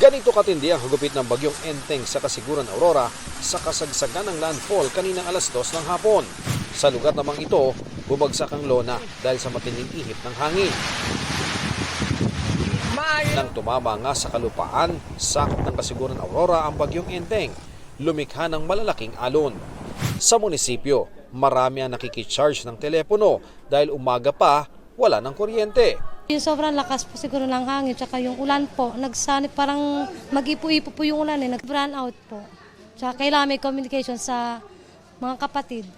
Ganito katindi ang hagupit ng bagyong Enteng sa Kasiguran, Aurora sa kasagsagan ng landfall kaninang alas 2 ng hapon. Sa lugar namang ito, bumagsak ang lona dahil sa matinding ihip ng hangin. Nang tumama nga sa kalupaan, sakop ng Kasiguran, Aurora ang bagyong Enteng, lumikha ng malalaking alon. Sa munisipyo, marami ang nakikicharge ng telepono dahil umaga pa wala ng kuryente. Yung sobrang lakas po siguro ng hangin, tsaka yung ulan po, nagsanip parang mag-ipo-ipo po yung ulan nag-brown out po. Tsaka kailangan may communication sa mga kapatid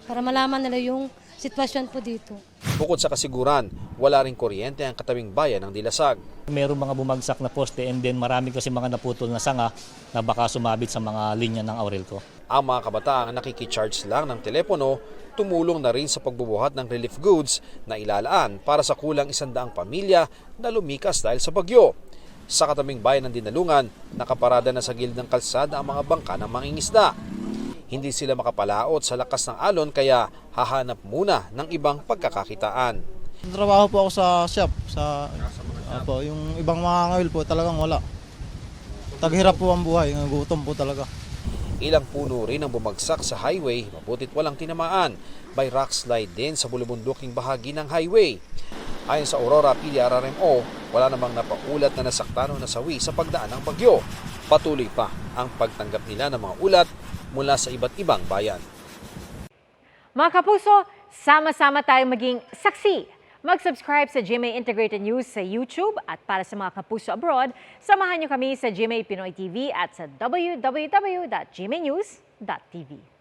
para malaman nila yung sitwasyon po dito. Bukod sa kasiguran, wala ring kuryente ang katabing bayan ng Dilasag. Mayroong mga bumagsak na poste and then marami kasi mga naputol na sanga na baka sumabit sa mga linya ng Aurelco. Ang mga kabataang nakikicharge lang ng telepono, tumulong na rin sa pagbubuhat ng relief goods na ilalaan para sa kulang 100 pamilya na lumikas dahil sa bagyo. Sa katabing bayan ng Dinalungan, nakaparada na sa gilid ng kalsada ang mga bangka ng mangingisda. Hindi sila makapalaot sa lakas ng alon kaya hahanap muna ng ibang pagkakakitaan. Trabaho po ako sa shop, yung ibang mga ngawil po talagang wala. Taghirap po ang buhay, gutom po talaga. Ilang puno rin ang bumagsak sa highway, mabutit walang tinamaan. May rock slide din sa bulubunduking bahagi ng highway. Ayon sa Aurora PDRRMO, wala namang napaulat na nasaktan o nasawi sa pagdaan ng bagyo. Patuloy pa ang pagtanggap nila ng mga ulat mula sa iba't ibang bayan. Mga kapuso, sama-sama tayong maging saksi. Mag-subscribe sa GMA Integrated News sa YouTube at para sa mga kapuso abroad, samahan niyo kami sa GMA Pinoy TV at sa www.gmanews.tv.